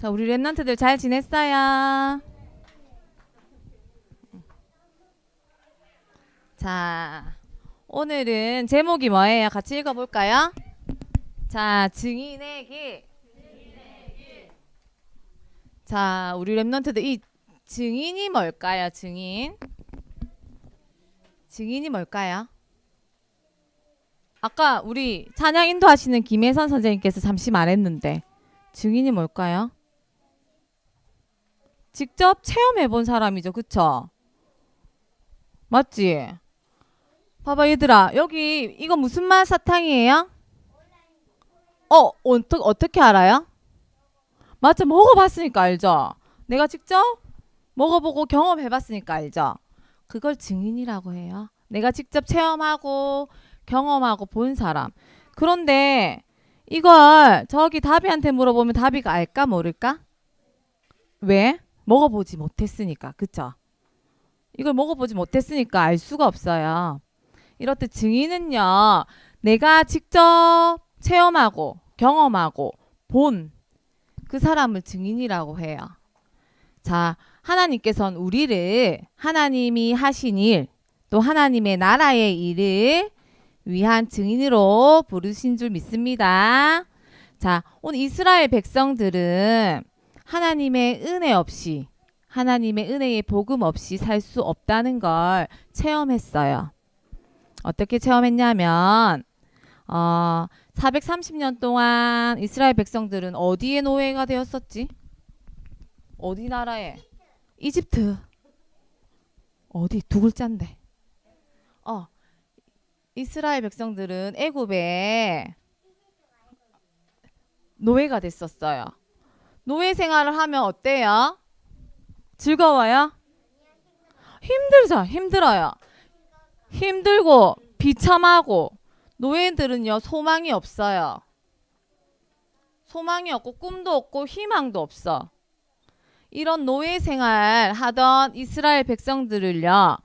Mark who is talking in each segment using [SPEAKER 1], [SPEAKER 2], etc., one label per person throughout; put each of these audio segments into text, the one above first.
[SPEAKER 1] 자, 우리 랩런트들 잘 지냈어요? 자, 오늘은 제목이 뭐예요? 같이 읽어볼까요? 자, 증인의 길. 자, 우리 랩런트들 이 증인이 뭘까요? 증인이 뭘까요? 아까 우리 찬양 인도하시는 김혜선 선생님께서 잠시 말했는데 증인이 뭘까요? 직접 체험해본 사람이죠. 그쵸? 맞지? 봐봐 얘들아, 여기 이거 무슨 맛 사탕이에요? 어떻게 알아요? 맞죠? 먹어봤으니까 알죠? 내가 직접 먹어보고 경험해봤으니까 알죠? 그걸 증인이라고 해요. 내가 직접 체험하고 경험하고 본 사람. 그런데 이걸 저기 다비한테 물어보면 다비가 알까 모를까? 왜? 먹어보지 못했으니까. 그쵸? 이걸 먹어보지 못했으니까 알 수가 없어요. 이렇듯 증인은요, 내가 직접 체험하고 경험하고 본 그 사람을 증인이라고 해요. 자, 하나님께서는 우리를 하나님이 하신 일, 또 하나님의 나라의 일을 위한 증인으로 부르신 줄 믿습니다. 자, 오늘 이스라엘 백성들은 하나님의 은혜 없이, 하나님의 은혜의 복음 없이 살 수 없다는 걸 체험했어요. 어떻게 체험했냐면 430년 동안 이스라엘 백성들은 어디에 노예가 되었었지? 어디 나라에? 이집트. 어디? 두 글자인데. 이스라엘 백성들은 애굽에 노예가 됐었어요. 노예 생활을 하면 어때요? 즐거워요? 힘들죠. 힘들어요. 힘들고 비참하고 노예들은요 소망이 없어요. 소망이 없고 꿈도 없고 희망도 없어. 이런 노예 생활 하던 이스라엘 백성들을요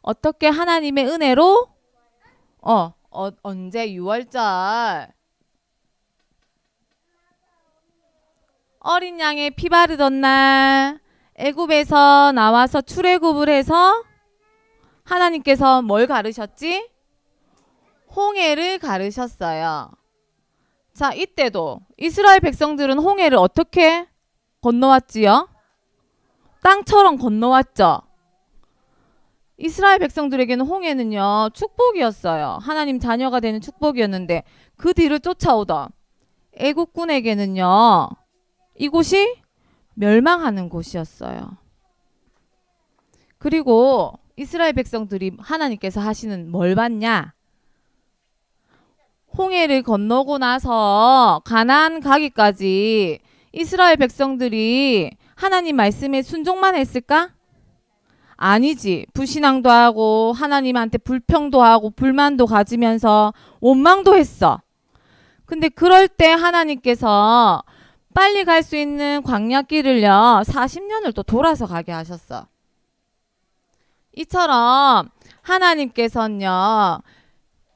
[SPEAKER 1] 어떻게 하나님의 은혜로 언제 6월절 어린 양의 피 바르던 날 애굽에서 나와서 출애굽을 해서 하나님께서 뭘 가르셨지? 홍해를 가르셨어요. 자, 이때도 이스라엘 백성들은 홍해를 어떻게 건너왔지요? 땅처럼 건너왔죠. 이스라엘 백성들에게는 홍해는요 축복이었어요. 하나님 자녀가 되는 축복이었는데 그 뒤를 쫓아오던 애국군에게는요 이곳이 멸망하는 곳이었어요. 그리고 이스라엘 백성들이 하나님께서 하시는 뭘 봤냐? 홍해를 건너고 나서 가나안 가기까지 이스라엘 백성들이 하나님 말씀에 순종만 했을까? 아니지. 불신앙도 하고 하나님한테 불평도 하고 불만도 가지면서 원망도 했어. 근데 그럴 때 하나님께서 빨리 갈 수 있는 광야길을요 40년을 또 돌아서 가게 하셨어. 이처럼 하나님께서는요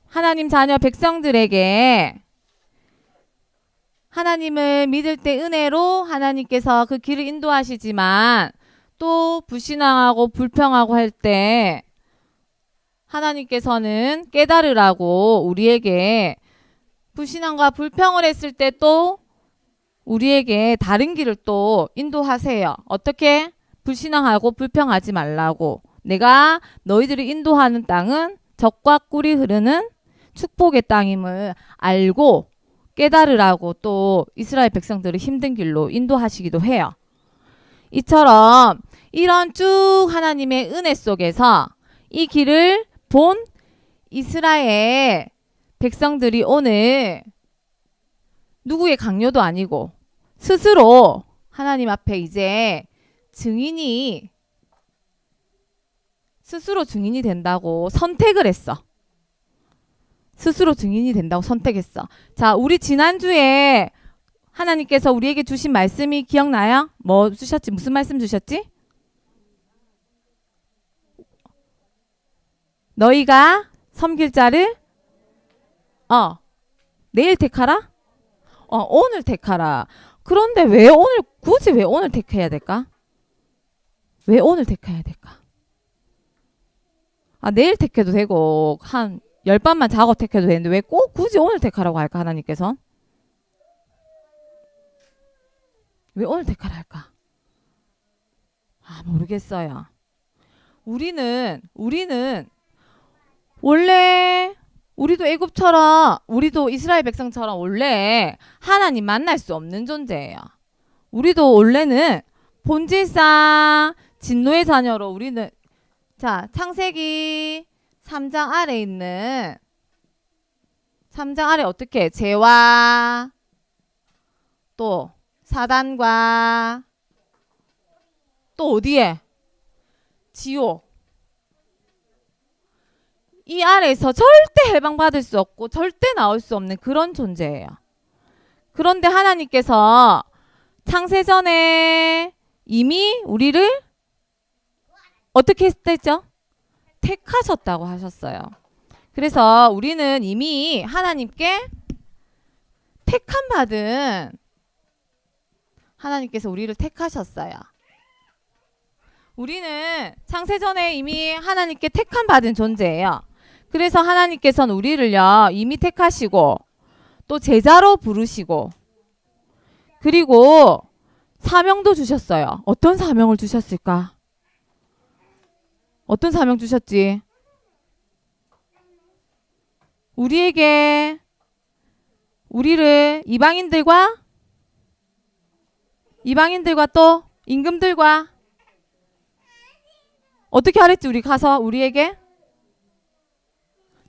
[SPEAKER 1] 하나님 자녀 백성들에게 하나님을 믿을 때 은혜로 하나님께서 그 길을 인도하시지만 또 불신앙하고 불평하고 할 때 하나님께서는 깨달으라고 우리에게 불신앙과 불평을 했을 때 또 우리에게 다른 길을 또 인도하세요. 어떻게? 불신앙하고 불평하지 말라고. 내가 너희들이 인도하는 땅은 젖과 꿀이 흐르는 축복의 땅임을 알고 깨달으라고 또 이스라엘 백성들을 힘든 길로 인도하시기도 해요. 이처럼 이런 쭉 하나님의 은혜 속에서 이 길을 본 이스라엘 백성들이 오늘 누구의 강요도 아니고 스스로 하나님 앞에 이제 스스로 증인이 된다고 선택을 했어. 스스로 증인이 된다고 선택했어. 자, 우리 지난주에 하나님께서 우리에게 주신 말씀이 기억나요? 뭐 주셨지? 무슨 말씀 주셨지? 너희가 섬길 자를 내일 택하라? 오늘 택하라. 그런데 왜 오늘 굳이 왜 오늘 택해야 될까? 왜 오늘 택해야 될까? 아, 내일 택해도 되고 한 10밤만 자고 택해도 되는데 왜 꼭 굳이 오늘 택하라고 할까? 하나님께서 왜 오늘 택하라 할까? 아, 모르겠어요. 우리는 원래 우리도 애굽처럼 우리도 이스라엘 백성처럼 원래 하나님 만날 수 없는 존재예요. 우리도 원래는 본질상 진노의 자녀로 우리는 자, 창세기 3장 아래 있는 3장 아래 어떻게 죄와 또 사단과 또 어디에 지옥 이 아래에서 절대 해방받을 수 없고 절대 나올 수 없는 그런 존재예요. 그런데 하나님께서 창세전에 이미 우리를 어떻게 했죠? 택하셨다고 하셨어요. 그래서 우리는 이미 하나님께 택함 받은 하나님께서 우리를 택하셨어요. 우리는 창세전에 이미 하나님께 택함 받은 존재예요. 그래서 하나님께서는 우리를요 이미 택하시고 또 제자로 부르시고 그리고 사명도 주셨어요. 어떤 사명을 주셨을까? 어떤 사명 주셨지? 우리에게 우리를 이방인들과 또 임금들과 어떻게 하랬지? 우리 가서 우리에게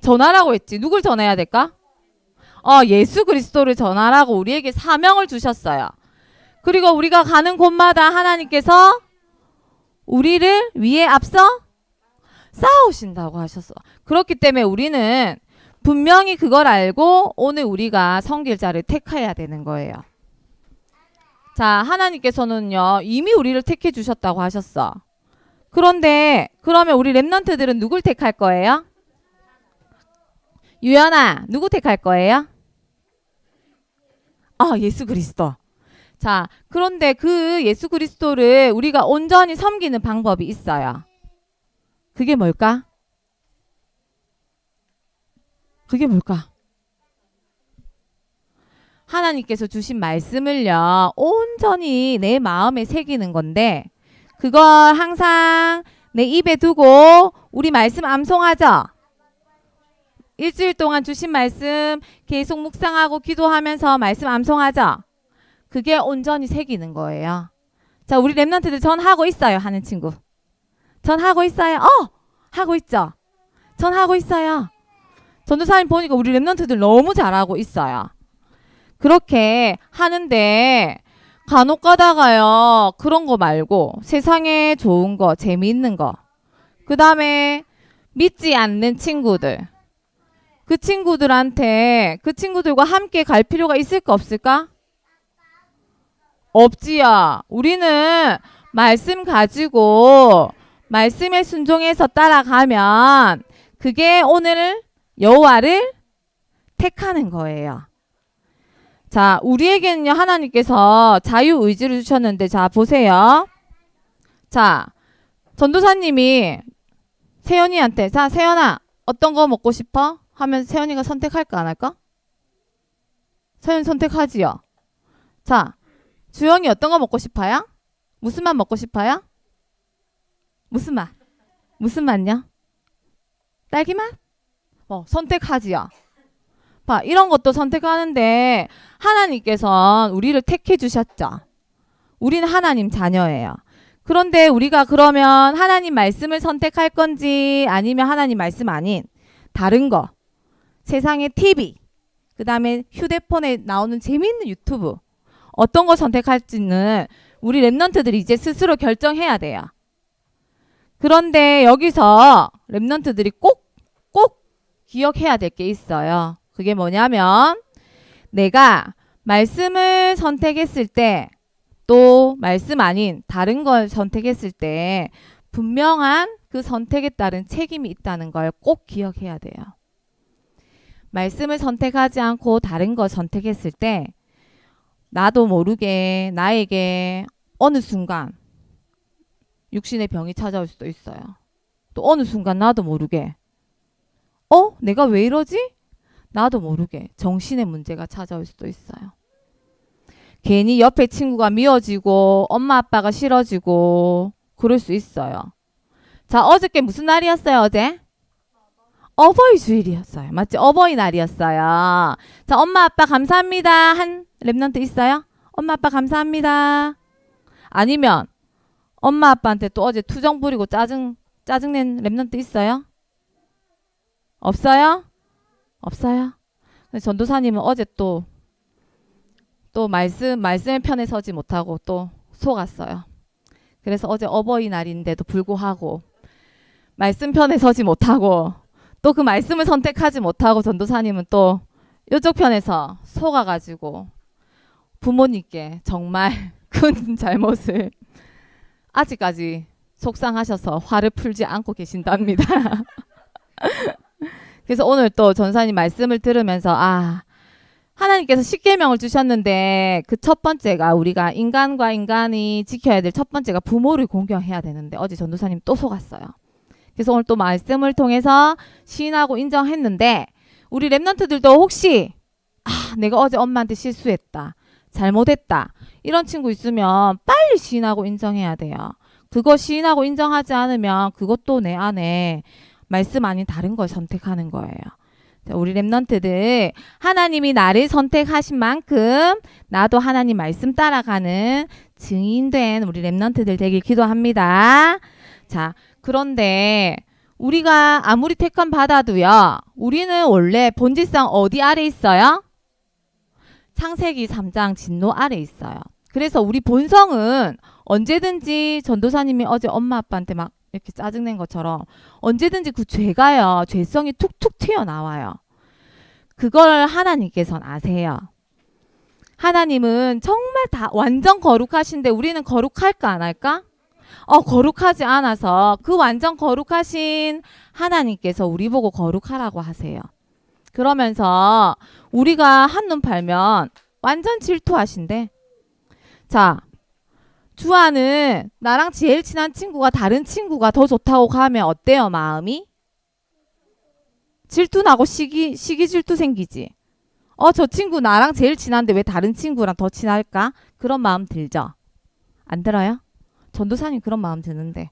[SPEAKER 1] 전하라고 했지. 누굴 전해야 될까? 예수 그리스도를 전하라고 우리에게 사명을 주셨어요. 그리고 우리가 가는 곳마다 하나님께서 우리를 위에 앞서 싸우신다고 하셨어. 그렇기 때문에 우리는 분명히 그걸 알고 오늘 우리가 섬길 자를 택해야 되는 거예요. 자, 하나님께서는요 이미 우리를 택해 주셨다고 하셨어. 그런데 그러면 우리 렘넌트들은 누굴 택할 거예요? 유연아, 누구 택할 거예요? 예수 그리스도. 자, 그런데 그 예수 그리스도를 우리가 온전히 섬기는 방법이 있어요. 그게 뭘까? 그게 뭘까? 하나님께서 주신 말씀을요 온전히 내 마음에 새기는 건데 그걸 항상 내 입에 두고 우리 말씀 암송하죠? 일주일 동안 주신 말씀 계속 묵상하고 기도하면서 말씀 암송하죠? 그게 온전히 새기는 거예요. 자, 우리 렘넌트들 전 하고 있어요 하는 친구. 전 하고 있어요. 하고 있죠? 전 하고 있어요. 전도사님 보니까 우리 렘넌트들 너무 잘하고 있어요. 그렇게 하는데 간혹 가다가요 그런 거 말고 세상에 좋은 거 재미있는 거 그 다음에 믿지 않는 친구들 그 친구들한테 그 친구들과 함께 갈 필요가 있을까 없을까? 없지요. 우리는 말씀 가지고 말씀에 순종해서 따라가면 그게 오늘 여호와를 택하는 거예요. 자, 우리에게는요 하나님께서 자유의지를 주셨는데 자 보세요. 자, 전도사님이 세연이한테 자 세연아 어떤 거 먹고 싶어? 하면 세연이가 선택할까 안 할까? 세연이 선택하지요. 자, 주영이 어떤 거 먹고 싶어요? 무슨 맛 먹고 싶어요? 무슨 맛? 무슨 맛요? 딸기 맛? 선택하지요. 봐, 이런 것도 선택하는데 하나님께서 우리를 택해 주셨죠. 우리는 하나님 자녀예요. 그런데 우리가 그러면 하나님 말씀을 선택할 건지 아니면 하나님 말씀 아닌 다른 거 세상의 TV 그 다음에 휴대폰에 나오는 재미있는 유튜브 어떤 거 선택할지는 우리 렘넌트들이 이제 스스로 결정해야 돼요. 그런데 여기서 렘넌트들이 꼭 기억해야 될 게 있어요. 그게 뭐냐면 내가 말씀을 선택했을 때 또 말씀 아닌 다른 걸 선택했을 때 분명한 그 선택에 따른 책임이 있다는 걸 꼭 기억해야 돼요. 말씀을 선택하지 않고 다른 걸 선택했을 때 나도 모르게 나에게 어느 순간 육신의 병이 찾아올 수도 있어요. 또 어느 순간 나도 모르게 내가 왜 이러지? 나도 모르게 정신의 문제가 찾아올 수도 있어요. 괜히 옆에 친구가 미워지고 엄마 아빠가 싫어지고 그럴 수 있어요. 자, 어저께 무슨 날이었어요? 어제? 어버이 주일이었어요. 맞지? 어버이날이었어요. 자, 엄마 아빠 감사합니다 한 랩런트 있어요? 엄마 아빠 감사합니다. 아니면 엄마 아빠한테 또 어제 투정 부리고 짜증낸 랩런트 있어요? 없어요? 없어요? 전도사님은 어제 또 말씀의 편에 서지 못하고 또 속았어요. 그래서 어제 어버이날인데도 불구하고 말씀 편에 서지 못하고 또 그 말씀을 선택하지 못하고 전도사님은 또 이쪽 편에서 속아가지고 부모님께 정말 큰 잘못을 아직까지 속상하셔서 화를 풀지 않고 계신답니다. 그래서 오늘 또 전사님 말씀을 들으면서 하나님께서 십계명을 주셨는데 그 첫 번째가 우리가 인간과 인간이 지켜야 될 첫 번째가 부모를 공경해야 되는데 어제 전도사님 또 속았어요. 그래서 오늘 또 말씀을 통해서 시인하고 인정했는데 우리 랩런트들도 혹시 내가 어제 엄마한테 실수했다, 잘못했다 이런 친구 있으면 빨리 시인하고 인정해야 돼요. 그거 시인하고 인정하지 않으면 그것도 내 안에 말씀 아닌 다른 걸 선택하는 거예요. 자, 우리 랩런트들 하나님이 나를 선택하신 만큼 나도 하나님 말씀 따라가는 증인된 우리 랩런트들 되길 기도합니다. 자, 그런데 우리가 아무리 택함 받아도요. 우리는 원래 본질상 어디 아래 있어요? 창세기 3장 진노 아래 있어요. 그래서 우리 본성은 언제든지 전도사님이 어제 엄마 아빠한테 막 이렇게 짜증낸 것처럼 언제든지 그 죄가요. 죄성이 툭툭 튀어나와요. 그걸 하나님께서는 아세요. 하나님은 정말 다 완전 거룩하신데 우리는 거룩할까 안 할까? 거룩하지 않아서 그 완전 거룩하신 하나님께서 우리 보고 거룩하라고 하세요. 그러면서 우리가 한눈 팔면 완전 질투하신대. 자, 주아는 나랑 제일 친한 친구가 다른 친구가 더 좋다고 가면 어때요, 마음이? 질투나고 시기 질투 생기지. 저 친구 나랑 제일 친한데 왜 다른 친구랑 더 친할까? 그런 마음 들죠? 안 들어요? 전도사님 그런 마음 드는데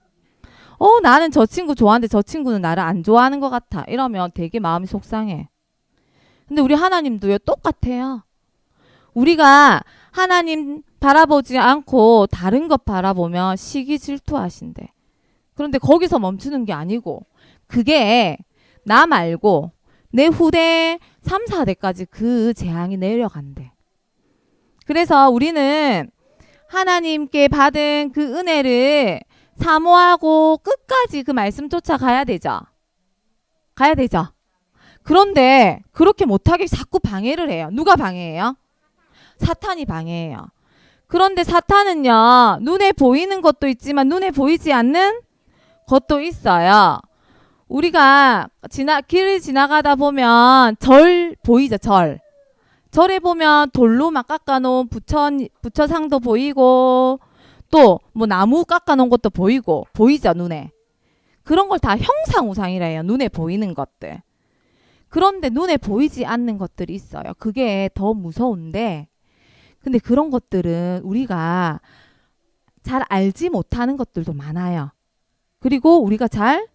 [SPEAKER 1] 나는 저 친구 좋아하는데 저 친구는 나를 안 좋아하는 것 같아. 이러면 되게 마음이 속상해. 근데 우리 하나님도요 똑같아요. 우리가 하나님 바라보지 않고 다른 것 바라보면 시기 질투하신대. 그런데 거기서 멈추는 게 아니고 그게 나 말고 내 후대 3, 4대까지 그 재앙이 내려간대. 그래서 우리는 하나님께 받은 그 은혜를 사모하고 끝까지 그 말씀 쫓아가야 되죠. 가야 되죠. 그런데 그렇게 못하게 자꾸 방해를 해요. 누가 방해해요? 사탄이 방해해요. 그런데 사탄은요. 눈에 보이는 것도 있지만 눈에 보이지 않는 것도 있어요. 우리가 길을 지나가다 보면 절 보이죠. 절에 보면 돌로 막 깎아놓은 부처상도 보이고 또 뭐 나무 깎아놓은 것도 보이죠 눈에. 그런 걸 다 형상우상이라 해요. 눈에 보이는 것들. 그런데 눈에 보이지 않는 것들이 있어요. 그게 더 무서운데 근데 그런 것들은 우리가 잘 알지 못하는 것들도 많아요. 그리고 우리가 잘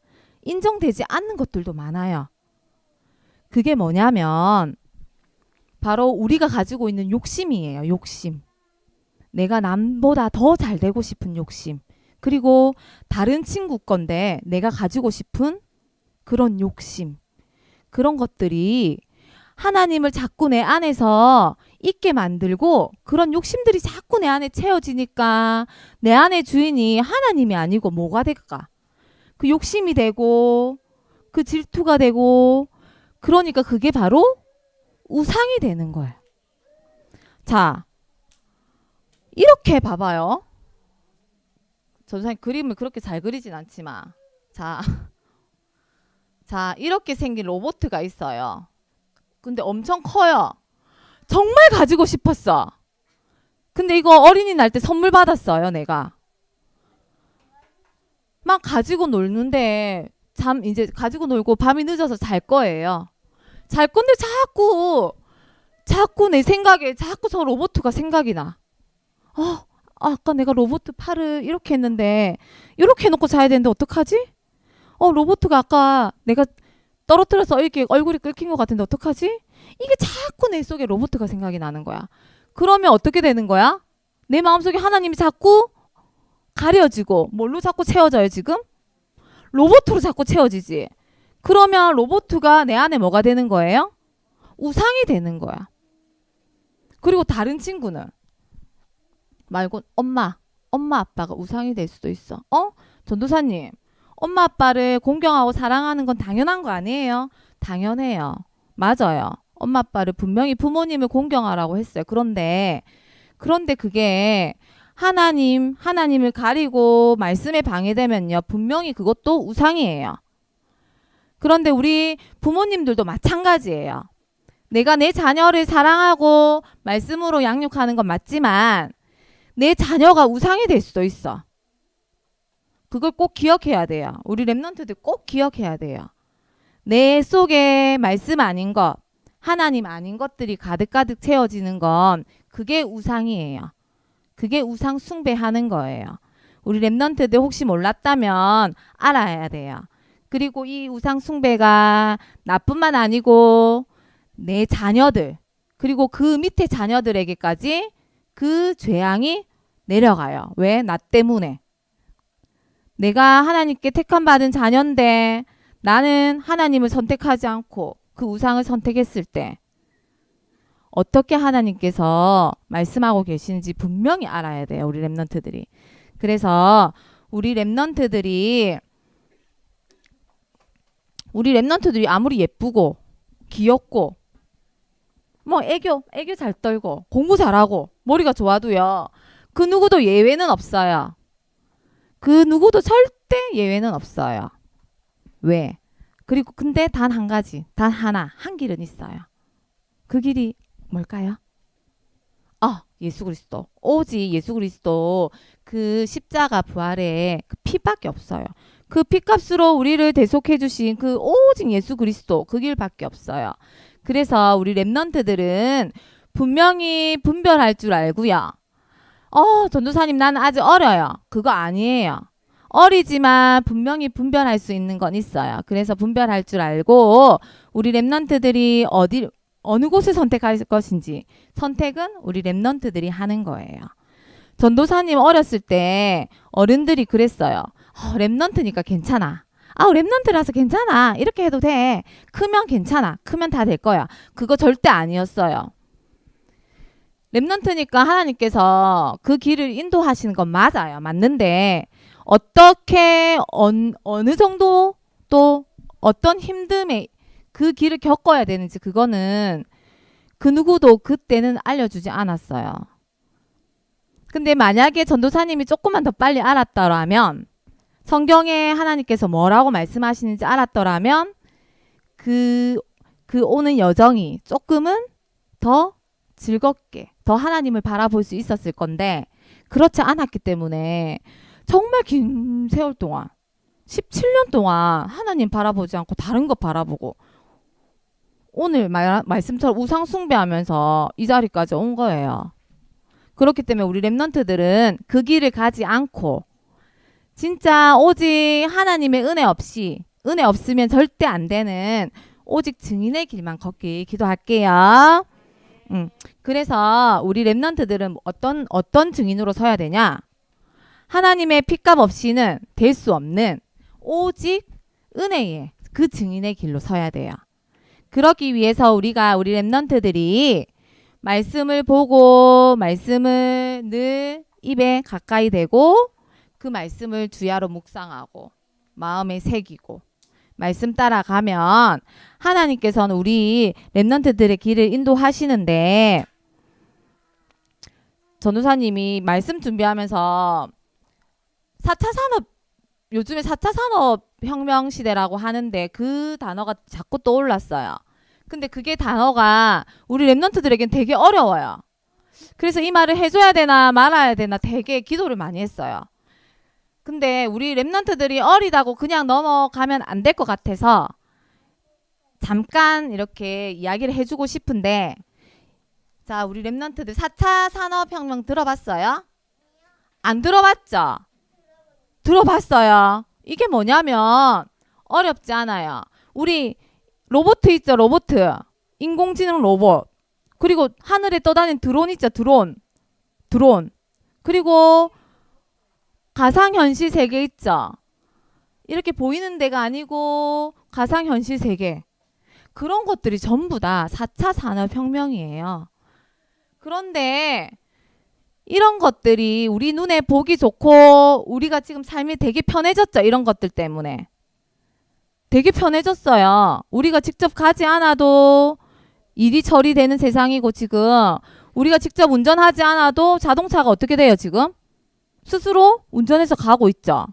[SPEAKER 1] 인정되지 않는 것들도 많아요. 그게 뭐냐면 바로 우리가 가지고 있는 욕심이에요. 욕심. 내가 남보다 더 잘 되고 싶은 욕심. 그리고 다른 친구 건데 내가 가지고 싶은 그런 욕심. 그런 것들이 하나님을 자꾸 내 안에서 있게 만들고 그런 욕심들이 자꾸 내 안에 채워지니까 내 안의 주인이 하나님이 아니고 뭐가 될까? 그 욕심이 되고 그 질투가 되고 그러니까 그게 바로 우상이 되는 거예요. 자, 이렇게 봐봐요. 전사님 그림을 그렇게 잘 그리진 않지만 자, 이렇게 생긴 로봇가 있어요. 근데 엄청 커요. 정말 가지고 싶었어. 근데 이거 어린이날 때 선물 받았어요, 내가. 막 가지고 놀는데 이제 가지고 놀고 밤이 늦어서 잘 거예요. 잘 건데 자꾸 내 생각에 자꾸 저 로봇가 생각이 나. 아까 내가 로봇 팔을 이렇게 했는데 이렇게 해놓고 자야 되는데 어떡하지? 로봇가 아까 내가 떨어뜨려서 이렇게 얼굴이 긁힌 것 같은데 어떡하지? 이게 자꾸 내 속에 로봇가 생각이 나는 거야. 그러면 어떻게 되는 거야? 내 마음속에 하나님이 자꾸 가려지고 뭘로 자꾸 채워져요 지금? 로봇으로 자꾸 채워지지. 그러면 로봇가 내 안에 뭐가 되는 거예요? 우상이 되는 거야. 그리고 다른 친구는 말고 엄마 아빠가 우상이 될 수도 있어. 전도사님, 엄마 아빠를 공경하고 사랑하는 건 당연한 거 아니에요? 당연해요. 맞아요. 엄마 아빠를 분명히 부모님을 공경하라고 했어요. 그런데 그게 하나님을 가리고 말씀에 방해되면요. 분명히 그것도 우상이에요. 그런데 우리 부모님들도 마찬가지예요. 내가 내 자녀를 사랑하고 말씀으로 양육하는 건 맞지만 내 자녀가 우상이 될 수도 있어. 그걸 꼭 기억해야 돼요. 우리 랩런트들 꼭 기억해야 돼요. 내 속에 말씀 아닌 것, 하나님 아닌 것들이 가득가득 채워지는 건 그게 우상이에요. 그게 우상 숭배하는 거예요. 우리 랩런트들 혹시 몰랐다면 알아야 돼요. 그리고 이 우상 숭배가 나뿐만 아니고 내 자녀들 그리고 그 밑에 자녀들에게까지 그 죄악이 내려가요. 왜? 나 때문에. 내가 하나님께 택함 받은 자녀인데 나는 하나님을 선택하지 않고 그 우상을 선택했을 때 어떻게 하나님께서 말씀하고 계시는지 분명히 알아야 돼요. 우리 랩런트들이. 그래서 우리 랩런트들이 아무리 예쁘고 귀엽고 뭐 애교 잘 떨고 공부 잘하고 머리가 좋아도요. 그 누구도 예외는 없어요. 그 누구도 절대 예외는 없어요. 왜? 그리고 근데 단 한 가지, 단 하나, 한 길은 있어요. 그 길이 뭘까요? 예수 그리스도. 오직 예수 그리스도 그 십자가 부활의 그 피밖에 없어요. 그 피값으로 우리를 대속해 주신 그 오직 예수 그리스도 그 길밖에 없어요. 그래서 우리 랩런트들은 분명히 분별할 줄 알고요. 전도사님 나는 아직 어려요. 그거 아니에요. 어리지만 분명히 분별할 수 있는 건 있어요. 그래서 분별할 줄 알고 우리 랩런트들이 어느 곳을 선택할 것인지 선택은 우리 랩런트들이 하는 거예요. 전도사님 어렸을 때 어른들이 그랬어요. 랩런트니까 괜찮아. 랩런트라서 괜찮아. 이렇게 해도 돼. 크면 괜찮아. 크면 다 될 거야. 그거 절대 아니었어요. 랩런트니까 하나님께서 그 길을 인도하시는 건 맞아요. 맞는데 어떻게 어느 정도 또 어떤 힘듦에 그 길을 겪어야 되는지 그거는 그 누구도 그때는 알려주지 않았어요. 근데 만약에 전도사님이 조금만 더 빨리 알았더라면 성경에 하나님께서 뭐라고 말씀하시는지 알았더라면 그 오는 여정이 조금은 더 즐겁게 더 하나님을 바라볼 수 있었을 건데 그렇지 않았기 때문에 정말 긴 세월 동안 17년 동안 하나님 바라보지 않고 다른 것 바라보고 오늘 말씀처럼 우상 숭배하면서 이 자리까지 온 거예요. 그렇기 때문에 우리 랩런트들은 그 길을 가지 않고 진짜 오직 하나님의 은혜 없으면 절대 안 되는 오직 증인의 길만 걷기 기도할게요. 그래서 우리 랩런트들은 어떤 증인으로 서야 되냐? 하나님의 핏값 없이는 될 수 없는 오직 은혜의 그 증인의 길로 서야 돼요. 그러기 위해서 우리 랩런트들이 말씀을 보고 말씀을 늘 입에 가까이 대고 그 말씀을 주야로 묵상하고 마음에 새기고 말씀 따라가면 하나님께서는 우리 랩런트들의 길을 인도하시는데 전도사님이 말씀 준비하면서 4차 산업 요즘에 4차 산업혁명 시대라고 하는데 그 단어가 자꾸 떠올랐어요. 근데 그게 단어가 우리 랩런트들에겐 되게 어려워요. 그래서 이 말을 해줘야 되나 말아야 되나 되게 기도를 많이 했어요. 근데 우리 랩런트들이 어리다고 그냥 넘어가면 안 될 것 같아서 잠깐 이렇게 이야기를 해주고 싶은데, 자, 우리 랩런트들 4차 산업혁명 들어봤어요? 안 들어봤죠? 들어봤어요. 이게 뭐냐면 어렵지 않아요. 우리 로봇 있죠, 로봇. 인공지능 로봇. 그리고 하늘에 떠다니는 드론 있죠, 드론. 그리고 가상현실 세계 있죠. 이렇게 보이는 데가 아니고 가상현실 세계. 그런 것들이 전부 다 4차 산업혁명이에요. 그런데 이런 것들이 우리 눈에 보기 좋고 우리가 지금 삶이 되게 편해졌죠. 이런 것들 때문에. 되게 편해졌어요. 우리가 직접 가지 않아도 일이 처리되는 세상이고, 지금 우리가 직접 운전하지 않아도 자동차가 어떻게 돼요, 지금? 스스로 운전해서 가고 있죠.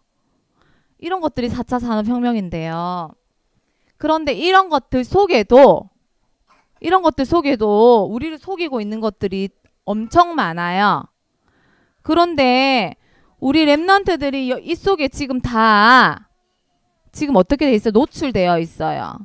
[SPEAKER 1] 이런 것들이 4차 산업혁명인데요. 그런데 이런 것들 속에도 우리를 속이고 있는 것들이 엄청 많아요. 그런데 우리 랩런트들이 이 속에 지금 다 지금 어떻게 돼 있어요? 노출되어 있어요.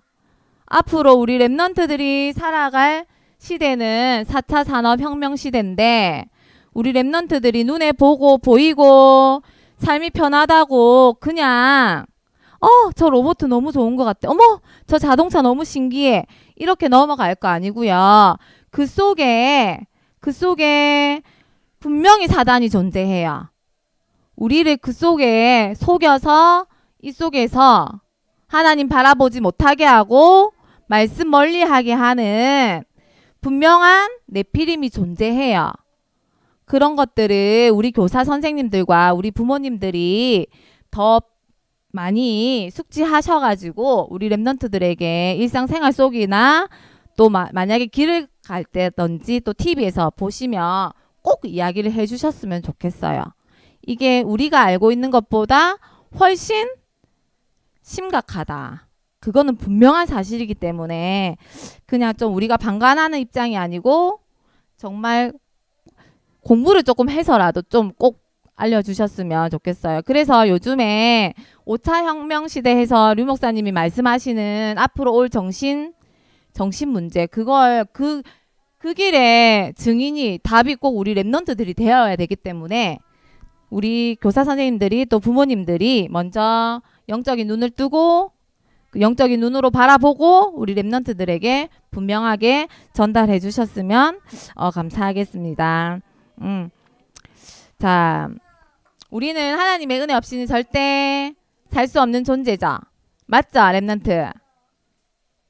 [SPEAKER 1] 앞으로 우리 랩런트들이 살아갈 시대는 4차 산업혁명 시대인데, 우리 랩런트들이 눈에 보고 보이고 삶이 편하다고 그냥 저 로봇 너무 좋은 것 같아. 어머, 저 자동차 너무 신기해. 이렇게 넘어갈 거 아니고요. 그 속에 분명히 사단이 존재해요. 우리를 그 속에 속여서 이 속에서 하나님 바라보지 못하게 하고 말씀 멀리하게 하는 분명한 네피림이 존재해요. 그런 것들을 우리 교사 선생님들과 우리 부모님들이 더 많이 숙지하셔가지고 우리 랩런트들에게 일상생활 속이나 또 만약에 길을 갈 때든지 또 TV에서 보시면 꼭 이야기를 해주셨으면 좋겠어요. 이게 우리가 알고 있는 것보다 훨씬 심각하다. 그거는 분명한 사실이기 때문에 그냥 좀 우리가 방관하는 입장이 아니고 정말 공부를 조금 해서라도 좀 꼭 알려주셨으면 좋겠어요. 그래서 요즘에 5차 혁명 시대에서 류 목사님이 말씀하시는 앞으로 올 정신 문제, 그걸 그 길에 증인이 답이 꼭 우리 랩런트들이 되어야 되기 때문에 우리 교사 선생님들이 또 부모님들이 먼저 영적인 눈을 뜨고 그 영적인 눈으로 바라보고 우리 랩런트들에게 분명하게 전달해 주셨으면 감사하겠습니다. 자, 우리는 하나님의 은혜 없이는 절대 살 수 없는 존재죠. 맞죠, 랩런트?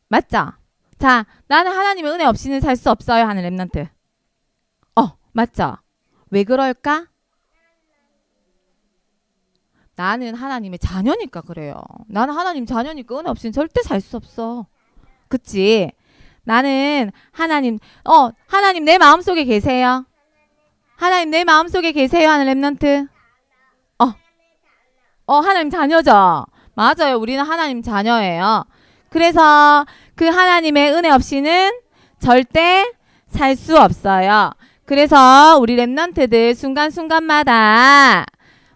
[SPEAKER 1] 맞죠? 자, 나는 하나님의 은혜 없이는 살 수 없어요 하는 랩런트. 맞죠? 왜 그럴까? 나는 하나님의 자녀니까 그래요. 나는 하나님 자녀니까 은혜 없이는 절대 살 수 없어. 그치? 나는 하나님 내 마음속에 계세요. 하나님 내 마음속에 계세요 하는 랩런트. 하나님 자녀죠. 맞아요. 우리는 하나님 자녀예요. 그래서 그 하나님의 은혜 없이는 절대 살 수 없어요. 그래서 우리 랩런트들 순간순간마다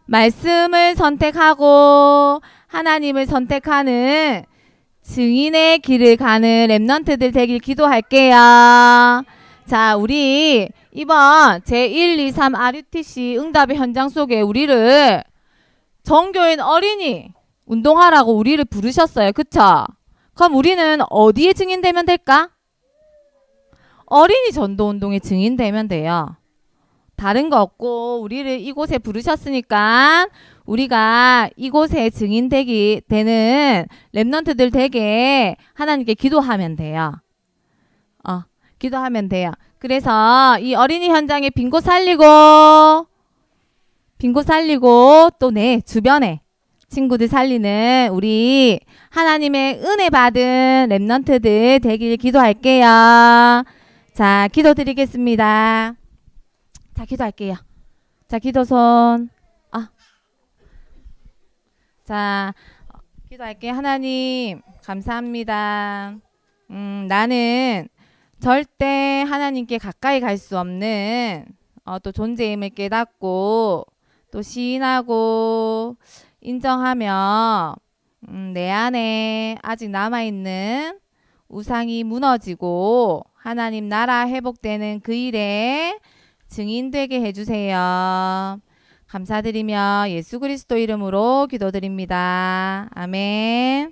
[SPEAKER 1] 말씀을 선택하고 하나님을 선택하는 증인의 길을 가는 랩런트들 되길 기도할게요. 자, 우리 이번 제1, 2, 3 RUTC 응답의 현장 속에 우리를 정교인 어린이 운동하라고 우리를 부르셨어요. 그쵸? 그럼 우리는 어디에 증인되면 될까? 어린이 전도 운동에 증인되면 돼요. 다른 거 없고 우리를 이곳에 부르셨으니까 우리가 이곳에 증인되기 되는 랩런트들 되게 하나님께 기도하면 돼요. 기도하면 돼요. 그래서 이 어린이 현장에 빈 곳 살리고 또 내 주변에 친구들 살리는 우리 하나님의 은혜 받은 랩런트들 되길 기도할게요. 자, 기도 드리겠습니다. 자, 기도할게요. 자, 기도손. 자, 기도할게요. 하나님, 감사합니다. 나는 절대 하나님께 가까이 갈 수 없는 또 존재임을 깨닫고 또 시인하고 인정하며 내 안에 아직 남아있는 우상이 무너지고 하나님 나라 회복되는 그 일에 증인되게 해주세요. 감사드리며 예수 그리스도 이름으로 기도드립니다. 아멘.